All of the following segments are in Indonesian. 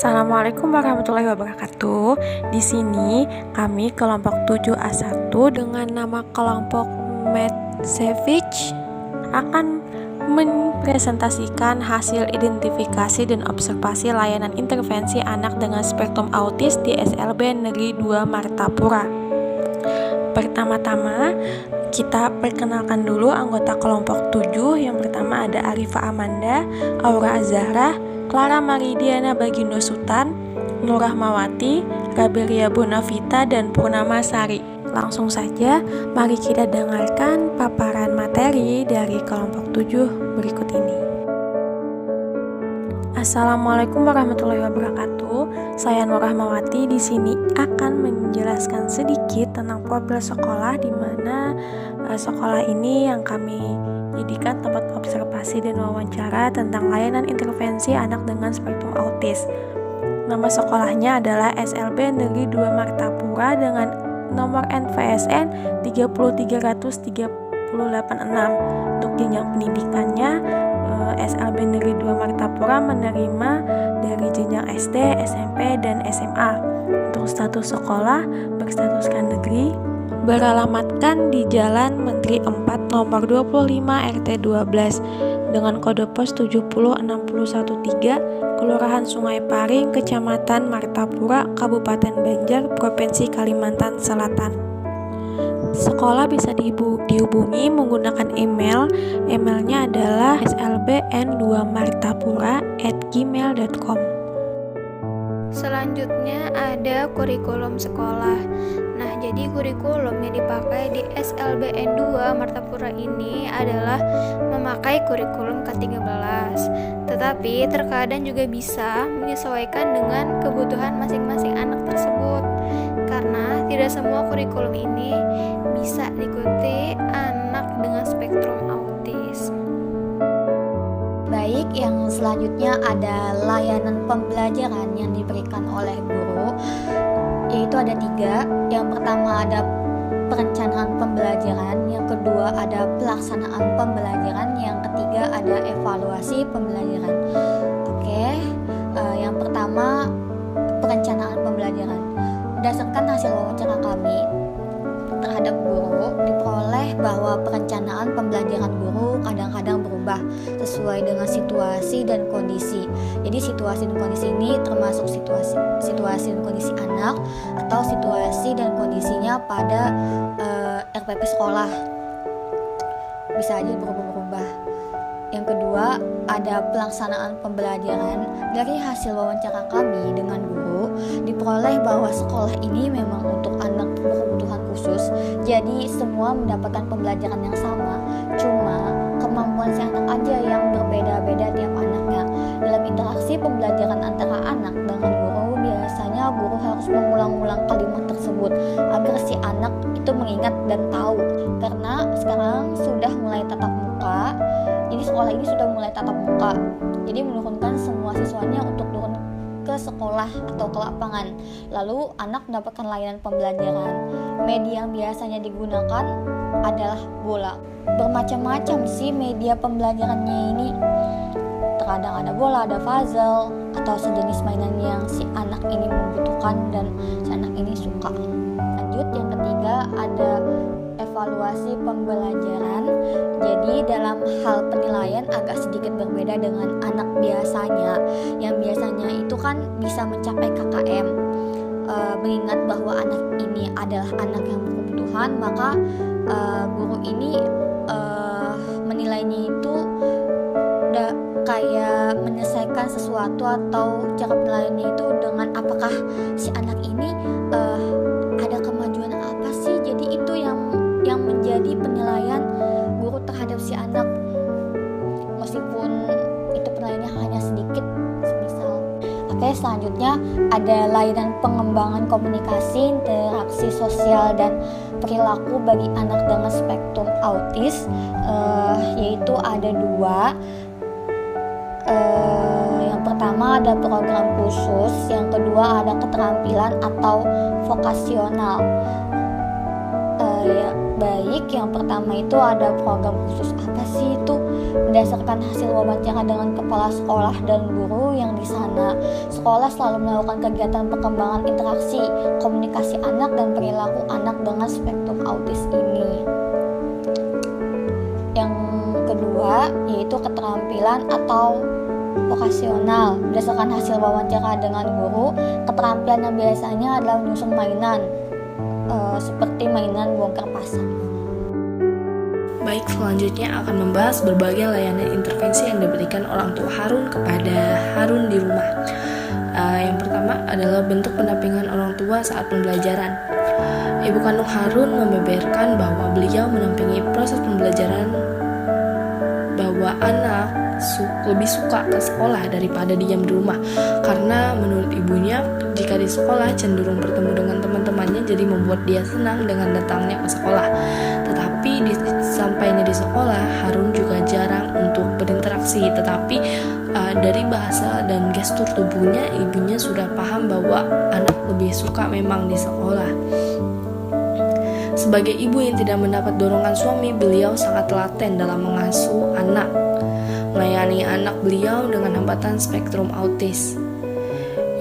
Assalamualaikum warahmatullahi wabarakatuh. Di sini kami kelompok 7A1 dengan nama kelompok Medcevic akan mempresentasikan hasil identifikasi dan observasi layanan intervensi anak dengan spektrum autis di SLB Negeri 2 Martapura. Pertama-tama kita perkenalkan dulu anggota kelompok 7. Yang pertama ada Arifa Amanda, Aura Azahra, Clara Maridiana Bagindo Sutan, Nur Rahmawati, Rabelia Bonavita, dan Purnama Sari. Langsung saja, mari kita dengarkan paparan materi dari kelompok 7 berikut ini. Assalamualaikum warahmatullahi wabarakatuh. Saya Nur Rahmawati di sini akan menjelaskan sedikit tentang profil sekolah, di mana sekolah ini yang kami jadikan tempat observasi dan wawancara tentang layanan intervensi anak dengan spektrum autis. Nama sekolahnya adalah SLB Negeri 2 Martapura dengan nomor NPSN 3033886. Untuk jenjang pendidikannya, SLB Negeri 2 Martapura menerima dari jenjang SD, SMP, dan SMA. Untuk status sekolah berstatuskan negeri, beralamatkan di Jalan Menteri 4 nomor 25 RT 12 dengan kode pos 70613, Kelurahan Sungai Paring, Kecamatan Martapura, Kabupaten Banjar, Provinsi Kalimantan Selatan. Sekolah bisa dihubungi menggunakan email. Emailnya adalah slbn2martapura@gmail.com. Selanjutnya ada kurikulum sekolah. Nah, jadi kurikulum yang dipakai di SLBN 2 Martapura ini adalah memakai kurikulum K13. Tetapi terkadang juga bisa menyesuaikan dengan kebutuhan masing-masing anak tersebut. Karena tidak semua kurikulum ini bisa diikuti anak dengan spektrum autis. Baik, yang selanjutnya ada layanan pembelajaran yang diberikan oleh guru, yaitu ada 3. Yang pertama ada perencanaan pembelajaran, yang kedua ada pelaksanaan pembelajaran, yang ketiga ada evaluasi pembelajaran. Yang pertama perencanaan pembelajaran. Berdasarkan hasil wawancara kami terhadap guru, diperoleh bahwa perencanaan pembelajaran guru kadang-kadang berubah sesuai dengan situasi dan kondisi. Jadi situasi dan kondisi ini termasuk situasi dan kondisi anak atau situasi dan kondisinya pada RPP sekolah. Bisa aja berubah-ubah. Yang kedua, ada pelaksanaan pembelajaran. Dari hasil wawancara kami dengan guru, diperoleh bahwa sekolah ini memang untuk anak berkebutuhan khusus. Jadi semua mendapatkan pembelajaran yang sama. Cuma kemampuan si anak aja yang berbeda-beda tiap anaknya. Dalam interaksi pembelajaran antara anak dengan guru, biasanya guru harus mengulang-ulang kalimat tersebut agar si anak itu mengingat dan tahu. Karena sekarang sudah mulai tatap muka. Jadi sekolah ini sudah mulai tatap muka. Jadi menurunkan semua siswanya untuk turun ke sekolah atau ke lapangan. Lalu anak mendapatkan layanan pembelajaran. Media yang biasanya digunakan adalah bola. Bermacam-macam sih media pembelajarannya ini. Terkadang ada bola, ada puzzle, atau sejenis mainan yang si anak ini membutuhkan dan si anak ini suka. Lanjut, yang ketiga ada evaluasi pembelajaran. Jadi dalam hal penilaian agak sedikit berbeda dengan anak biasanya. Yang biasanya itu kan bisa mencapai KKM. Mengingat bahwa anak ini adalah anak yang berkebutuhan, maka guru ini menilainya itu udah kayak menyelesaikan sesuatu, atau cara penilaiannya itu dengan apakah si anak ini ada kemajuan apa sih. Jadi itu yang menjadi penilaian guru terhadap si anak, meskipun itu penilaiannya hanya sedikit semisal. Selanjutnya ada layanan pengembangan komunikasi, interaksi sosial, dan perilaku bagi anak dengan spektrum autis, yaitu ada 2. Yang pertama ada program khusus, yang kedua ada keterampilan atau vokasional. Baik, yang pertama itu ada program khusus. Apa sih itu? Berdasarkan hasil wawancara dengan kepala sekolah dan guru yang di sana, sekolah selalu melakukan kegiatan perkembangan interaksi, komunikasi anak dan perilaku anak dengan spektrum autis ini. Yang kedua yaitu keterampilan atau vokasional. Berdasarkan hasil wawancara dengan guru, keterampilan yang biasanya adalah menyusun mainan, seperti mainan bongkar pasang. Baik, selanjutnya akan membahas berbagai layanan intervensi yang diberikan orang tua Harun kepada Harun di rumah. Yang pertama adalah bentuk pendampingan orang tua saat pembelajaran. Ibu kandung Harun membeberkan bahwa beliau menampingi proses pembelajaran, bahwa anak lebih suka ke sekolah daripada diam di rumah, karena menurut ibunya jika di sekolah cenderung bertemu dengan teman-temannya, jadi membuat dia senang dengan datangnya ke sekolah. Tetapi sampainya di sekolah, Harun juga jarang untuk berinteraksi, tetapi dari bahasa dan gestur tubuhnya ibunya sudah paham bahwa anak lebih suka memang di sekolah. Sebagai ibu yang tidak mendapat dorongan suami, beliau sangat telaten dalam mengasuh anak, melayani anak beliau dengan hambatan spektrum autis.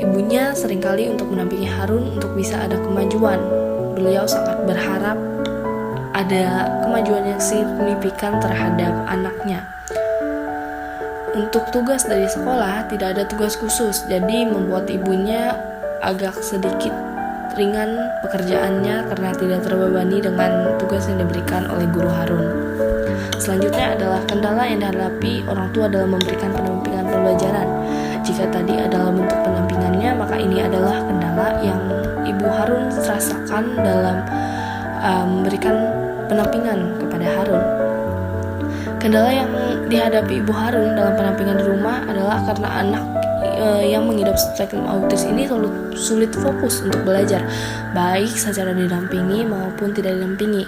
Ibunya seringkali untuk mendampingi Harun untuk bisa ada kemajuan. Beliau sangat berharap ada kemajuan yang signifikan terhadap anaknya. Untuk tugas dari sekolah tidak ada tugas khusus, jadi membuat ibunya agak sedikit ringan pekerjaannya karena tidak terbebani dengan tugas yang diberikan oleh guru Harun. Selanjutnya adalah kendala yang dihadapi orang tua dalam memberikan pendampingan pembelajaran. Jika tadi adalah bentuk pendampingannya, maka ini adalah kendala yang Ibu Harun rasakan dalam memberikan pendampingan kepada Harun. Kendala yang dihadapi Ibu Harun dalam pendampingan di rumah adalah karena anak yang mengidap spektrum autis ini sulit fokus untuk belajar, baik secara didampingi maupun tidak didampingi.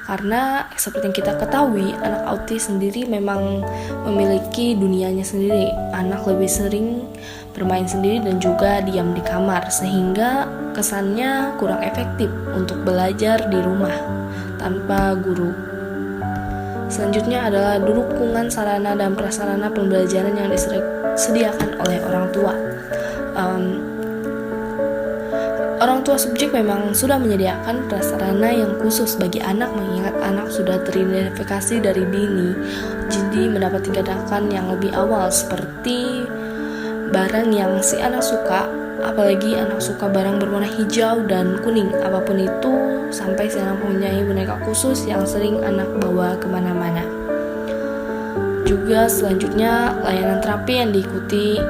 Karena seperti yang kita ketahui, anak autis sendiri memang memiliki dunianya sendiri. Anak lebih sering bermain sendiri dan juga diam di kamar, sehingga kesannya kurang efektif untuk belajar di rumah tanpa guru. Selanjutnya adalah dukungan sarana dan prasarana pembelajaran yang disediakan oleh orang tua. Orang tua subjek memang sudah menyediakan prasarana yang khusus bagi anak, mengingat anak sudah teridentifikasi dari dini, jadi mendapat tindakan yang lebih awal seperti barang yang si anak suka, apalagi anak suka barang berwarna hijau dan kuning, apapun itu, sampai si anak mempunyai boneka khusus yang sering anak bawa kemana-mana. Juga selanjutnya layanan terapi yang diikuti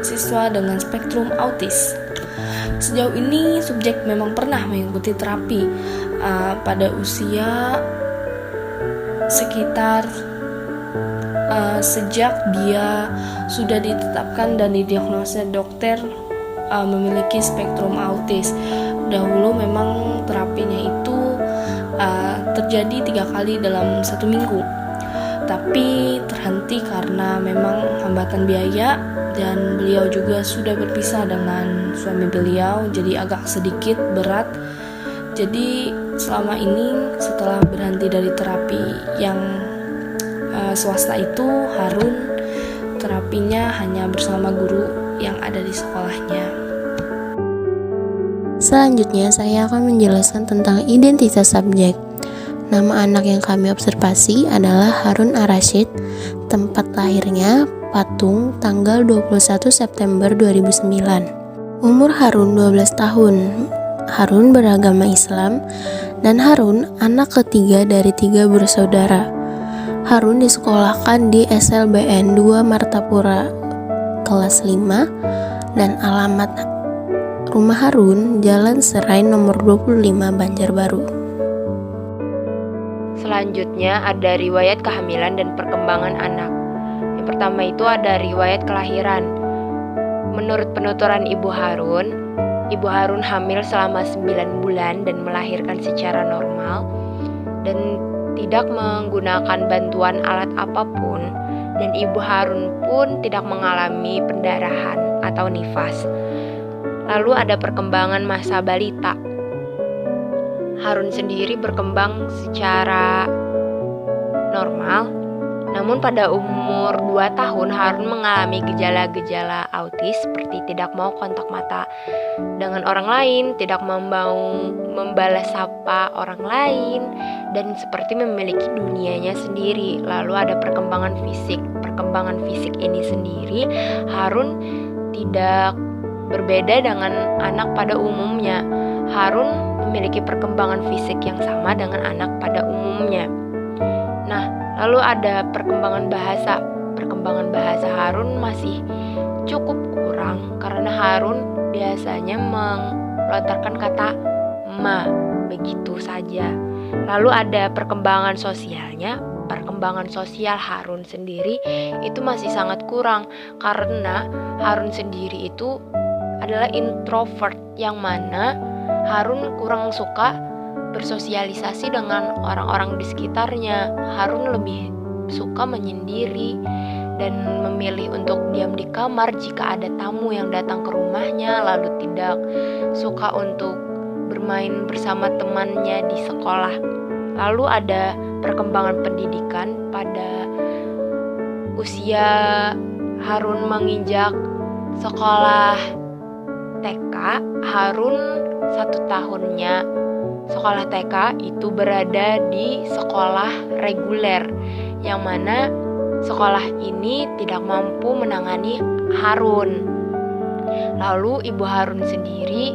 siswa dengan spektrum autis. Sejauh ini subjek memang pernah mengikuti terapi pada usia sekitar sejak dia sudah ditetapkan dan didiagnosa dokter memiliki spektrum autis. Dahulu memang terapinya itu terjadi 3 kali dalam 1 minggu, tapi terhenti karena memang hambatan biaya, dan beliau juga sudah berpisah dengan suami beliau, jadi agak sedikit berat. Jadi selama ini setelah berhenti dari terapi yang swasta itu, Harun terapinya hanya bersama guru yang ada di sekolahnya. Selanjutnya saya akan menjelaskan tentang identitas subjek. Nama anak yang kami observasi adalah Harun Ar-Rasyid. Tempat lahirnya Patung, tanggal 21 September 2009. Umur Harun 12 tahun. Harun beragama Islam, dan Harun anak ketiga dari 3 bersaudara. Harun disekolahkan di SLBN 2 Martapura kelas 5, dan alamat rumah Harun Jalan Serai nomor 25 Banjarbaru. Selanjutnya ada riwayat kehamilan dan perkembangan anak. Yang pertama itu ada riwayat kelahiran. Menurut penuturan Ibu Harun hamil selama 9 bulan dan melahirkan secara normal dan tidak menggunakan bantuan alat apapun, dan Ibu Harun pun tidak mengalami pendarahan atau nifas. Lalu ada perkembangan masa balita. Harun sendiri berkembang secara normal, Namun pada umur 2 tahun Harun mengalami gejala-gejala autis seperti tidak mau kontak mata dengan orang lain, tidak mau membalas sapa orang lain, dan seperti memiliki dunianya sendiri. Lalu ada perkembangan fisik. Perkembangan fisik ini sendiri Harun tidak berbeda dengan anak pada umumnya. Harun memiliki perkembangan fisik yang sama dengan anak pada umumnya. Nah, lalu ada perkembangan bahasa. Perkembangan bahasa Harun masih cukup kurang karena Harun biasanya melontarkan kata ma begitu saja. Lalu ada perkembangan sosialnya. Perkembangan sosial Harun sendiri itu masih sangat kurang karena Harun sendiri itu adalah introvert, yang mana Harun kurang suka bersosialisasi dengan orang-orang di sekitarnya. Harun lebih suka menyendiri dan memilih untuk diam di kamar jika ada tamu yang datang ke rumahnya, lalu tidak suka untuk bermain bersama temannya di sekolah. Lalu ada perkembangan pendidikan. Pada usia Harun menginjak sekolah TK, Harun 1 tahunnya sekolah TK itu berada di sekolah reguler, yang mana sekolah ini tidak mampu menangani Harun. Lalu ibu Harun sendiri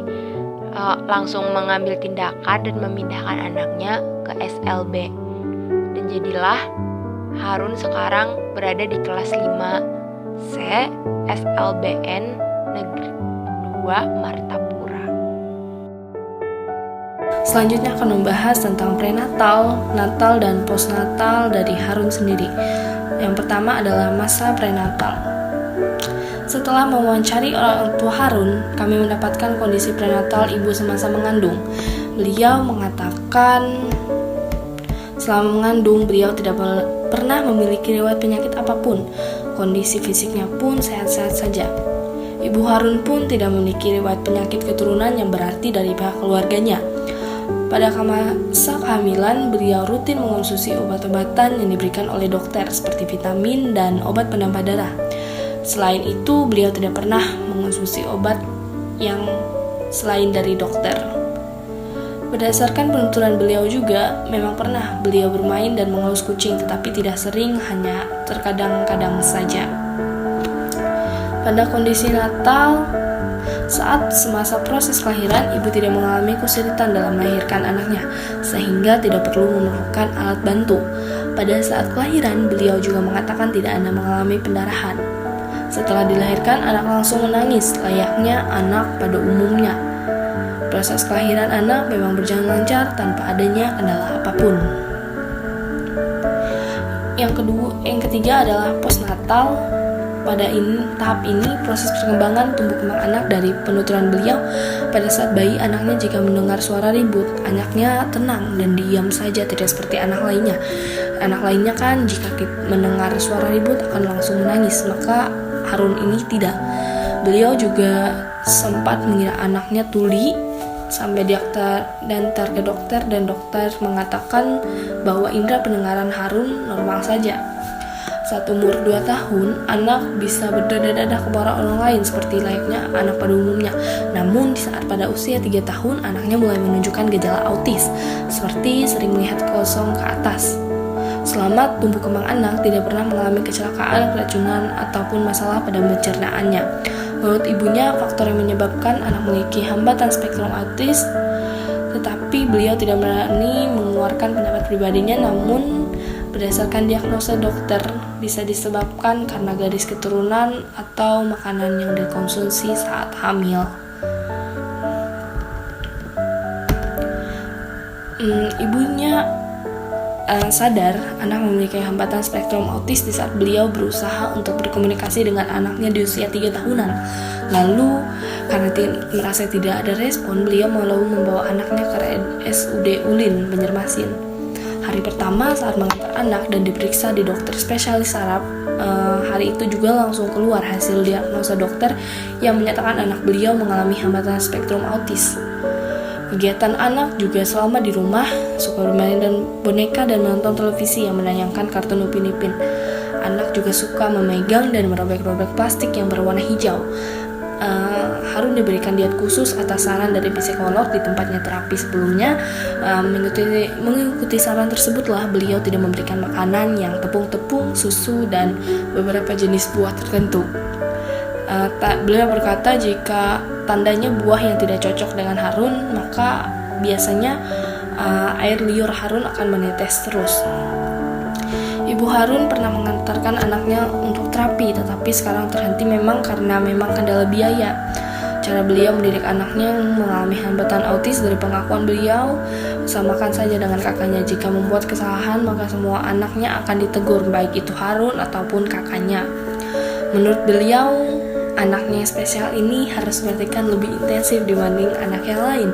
langsung mengambil tindakan dan memindahkan anaknya ke SLB. Dan jadilah Harun sekarang berada di kelas 5C SLBN Negeri 2 Martapura. Selanjutnya akan membahas tentang prenatal, natal, dan postnatal dari Harun sendiri. Yang pertama adalah masa prenatal. Setelah mewawancari orang tua Harun, kami mendapatkan kondisi prenatal ibu semasa mengandung. Beliau mengatakan selama mengandung beliau tidak pernah memiliki riwayat penyakit apapun. Kondisi fisiknya pun sehat-sehat saja. Ibu Harun pun tidak memiliki riwayat penyakit keturunan yang berarti dari pihak keluarganya. Pada masa kehamilan, beliau rutin mengonsumsi obat-obatan yang diberikan oleh dokter seperti vitamin dan obat penambah darah. Selain itu, beliau tidak pernah mengonsumsi obat yang selain dari dokter. Berdasarkan penuturan beliau juga, memang pernah beliau bermain dan mengelus kucing, tetapi tidak sering, hanya terkadang-kadang saja. Pada kondisi natal, saat semasa proses kelahiran, ibu tidak mengalami kesulitan dalam melahirkan anaknya, sehingga tidak perlu memerlukan alat bantu. Pada saat kelahiran, beliau juga mengatakan tidak ada mengalami pendarahan. Setelah dilahirkan, anak langsung menangis, layaknya anak pada umumnya. Proses kelahiran anak memang berjalan lancar tanpa adanya kendala apapun. Yang ketiga adalah postnatal. Pada tahap ini, proses perkembangan tumbuh kembang anak dari penuturan beliau. Pada saat bayi, anaknya jika mendengar suara ribut, anaknya tenang dan diam saja, tidak seperti anak lainnya. Anak lainnya kan jika mendengar suara ribut akan langsung menangis, maka Harun ini tidak. Beliau juga sempat mengira anaknya tuli sampai diantar ke dokter, dan dokter mengatakan bahwa indera pendengaran Harun normal saja. Saat umur 2 tahun, anak bisa berdada-dada kepada orang lain seperti layaknya anak pada umumnya. Namun di saat pada usia 3 tahun, anaknya mulai menunjukkan gejala autis, seperti sering melihat kosong ke atas. Selama tumbuh kembang anak, tidak pernah mengalami kecelakaan, keracunan, ataupun masalah pada pencernaannya. Menurut ibunya, faktor yang menyebabkan anak memiliki hambatan spektrum autis, tetapi beliau tidak berani mengeluarkan pendapat pribadinya. Namun berdasarkan diagnosa dokter, bisa disebabkan karena garis keturunan atau makanan yang dikonsumsi saat hamil. Ibunya sadar anak memiliki hambatan spektrum autis di saat beliau berusaha untuk berkomunikasi dengan anaknya di usia 3 tahunan. Lalu karena merasa tidak ada respon, beliau membawa anaknya ke RSUD Ulin, Banjarmasin. Hari pertama saat mengantar anak dan diperiksa di dokter spesialis saraf, hari itu juga langsung keluar hasil diagnosa dokter yang menyatakan anak beliau mengalami hambatan spektrum autis. Kegiatan anak juga selama di rumah suka bermain dan boneka dan menonton televisi yang menayangkan kartun Upin Ipin. Anak juga suka memegang dan merobek-robek plastik yang berwarna hijau. Harun diberikan diet khusus atas saran dari psikolog di tempatnya terapi sebelumnya. Mengikuti saran tersebutlah beliau tidak memberikan makanan yang tepung-tepung, susu, dan beberapa jenis buah tertentu. Beliau berkata jika tandanya buah yang tidak cocok dengan Harun, maka biasanya air liur Harun akan menetes terus. Ibu Harun pernah mengantarkan anaknya untuk terapi, tetapi sekarang terhenti karena kendala biaya. Cara beliau mendidik anaknya yang mengalami hambatan autis dari pengakuan beliau, samakan saja dengan kakaknya. Jika membuat kesalahan, maka semua anaknya akan ditegur, baik itu Harun ataupun kakaknya. Menurut beliau, anaknya yang spesial ini harus diperhatikan lebih intensif dibanding anak yang lain.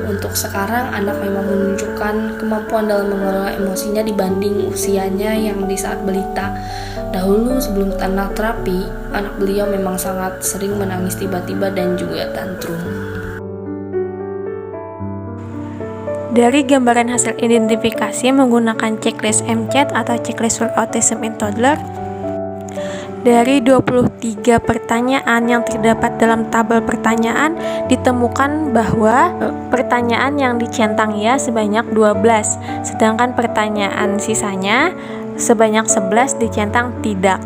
Untuk sekarang, anak memang menunjukkan kemampuan dalam mengelola emosinya dibanding usianya yang di saat balita. Dahulu sebelum anak terapi, anak beliau memang sangat sering menangis tiba-tiba dan juga tantrum. Dari gambaran hasil identifikasi menggunakan checklist MCAT atau checklist for autism in toddler, dari 23 pertanyaan yang terdapat dalam tabel pertanyaan, ditemukan bahwa pertanyaan yang dicentang ya sebanyak 12, sedangkan pertanyaan sisanya sebanyak 11 dicentang tidak.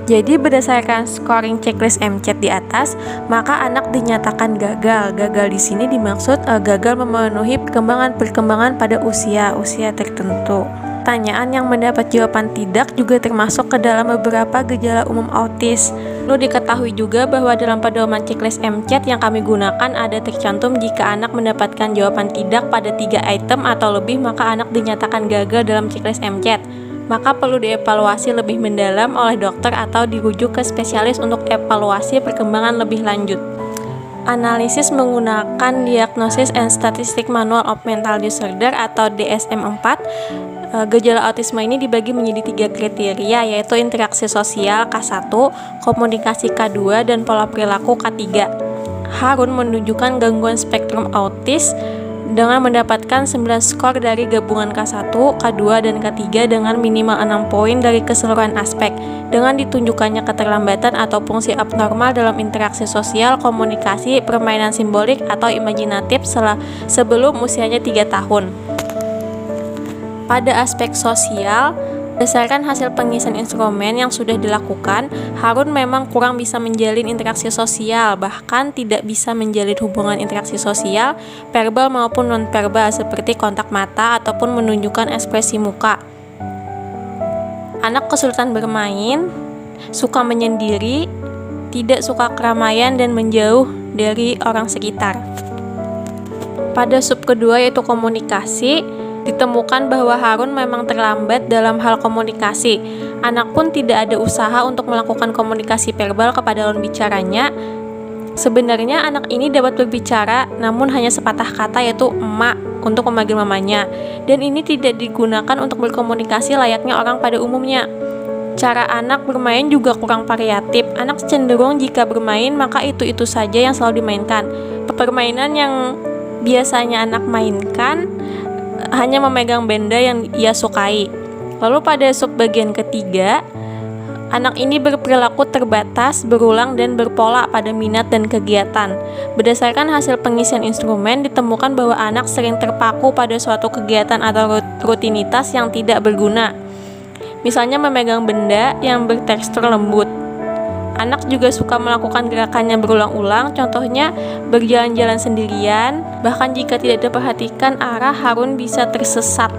Jadi berdasarkan scoring checklist MCAT di atas, maka anak dinyatakan gagal. Gagal di sini dimaksud gagal memenuhi perkembangan pada usia tertentu. Pertanyaan yang mendapat jawaban tidak juga termasuk ke dalam beberapa gejala umum autis. Perlu diketahui juga bahwa dalam pedoman checklist MCAT yang kami gunakan ada tercantum jika anak mendapatkan jawaban tidak pada 3 item atau lebih, maka anak dinyatakan gagal dalam checklist MCAT. Maka perlu dievaluasi lebih mendalam oleh dokter atau dirujuk ke spesialis untuk evaluasi perkembangan lebih lanjut. Analisis menggunakan Diagnosis and Statistics Manual of Mental Disorder atau DSM-4. Gejala autisme ini dibagi menjadi 3 kriteria, yaitu interaksi sosial K1, komunikasi K2, dan pola perilaku K3. Harun menunjukkan gangguan spektrum autis dengan mendapatkan 9 skor dari gabungan K1, K2, dan K3 dengan minimal 6 poin dari keseluruhan aspek, dengan ditunjukkannya keterlambatan atau fungsi abnormal dalam interaksi sosial, komunikasi, permainan simbolik, atau imajinatif sebelum usianya 3 tahun. Pada aspek sosial, berdasarkan hasil pengisian instrumen yang sudah dilakukan, Harun memang kurang bisa menjalin interaksi sosial, bahkan tidak bisa menjalin hubungan interaksi sosial, verbal maupun non-verbal seperti kontak mata ataupun menunjukkan ekspresi muka. Anak kesulitan bermain, suka menyendiri, tidak suka keramaian dan menjauh dari orang sekitar. Pada sub kedua yaitu komunikasi, ditemukan bahwa Harun memang terlambat dalam hal komunikasi. Anak pun tidak ada usaha untuk melakukan komunikasi verbal kepada lawan bicaranya. Sebenarnya anak ini dapat berbicara, namun hanya sepatah kata yaitu emak untuk memanggil mamanya. Dan ini tidak digunakan untuk berkomunikasi layaknya orang pada umumnya. Cara anak bermain juga kurang variatif. Anak cenderung jika bermain maka itu-itu saja yang selalu dimainkan. Permainan yang biasanya anak mainkan hanya memegang benda yang ia sukai. Lalu pada subbagian ketiga, anak ini berperilaku terbatas, berulang, dan berpola pada minat dan kegiatan. Berdasarkan hasil pengisian instrumen, ditemukan bahwa anak sering terpaku pada suatu kegiatan atau rutinitas yang tidak berguna. Misalnya memegang benda yang bertekstur lembut. Anak juga suka melakukan gerakannya berulang-ulang, contohnya berjalan-jalan sendirian, bahkan jika tidak diperhatikan arah, Harun bisa tersesat.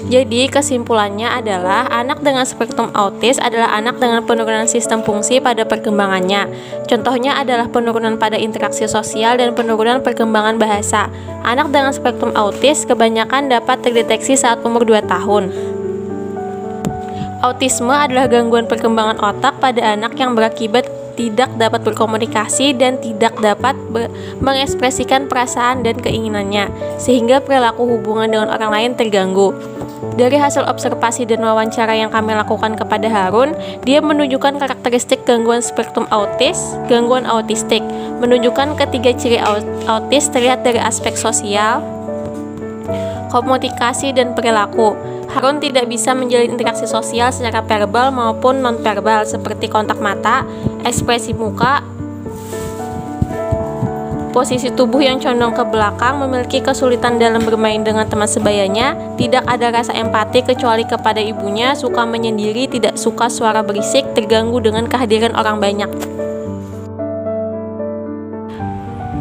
Jadi kesimpulannya adalah anak dengan spektrum autis adalah anak dengan penurunan sistem fungsi pada perkembangannya. Contohnya adalah penurunan pada interaksi sosial dan penurunan perkembangan bahasa. Anak dengan spektrum autis kebanyakan dapat terdeteksi saat umur 2 tahun. Autisme adalah gangguan perkembangan otak pada anak yang berakibat tidak dapat berkomunikasi dan tidak dapat mengekspresikan perasaan dan keinginannya, sehingga perilaku hubungan dengan orang lain terganggu. Dari hasil observasi dan wawancara yang kami lakukan kepada Harun, dia menunjukkan karakteristik gangguan spektrum autis, gangguan autistik, menunjukkan ketiga ciri autis terlihat dari aspek sosial, komunikasi, dan perilaku. Harun tidak bisa menjalin interaksi sosial secara verbal maupun non-verbal seperti kontak mata, ekspresi muka, posisi tubuh yang condong ke belakang, memiliki kesulitan dalam bermain dengan teman sebayanya, tidak ada rasa empati kecuali kepada ibunya, suka menyendiri, tidak suka suara berisik, terganggu dengan kehadiran orang banyak.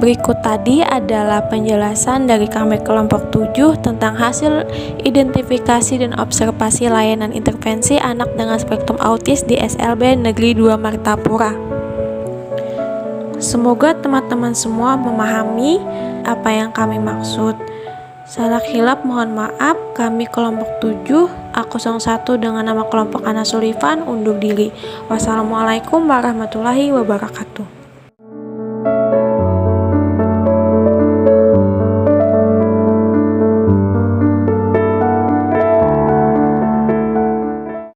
Berikut tadi adalah penjelasan dari kami kelompok 7 tentang hasil identifikasi dan observasi layanan intervensi anak dengan spektrum autis di SLB Negeri 2 Martapura. Semoga teman-teman semua memahami apa yang kami maksud. Salah khilaf mohon maaf. Kami kelompok 7 A01 dengan nama kelompok Ana Sullivan undur diri. Wassalamualaikum warahmatullahi wabarakatuh.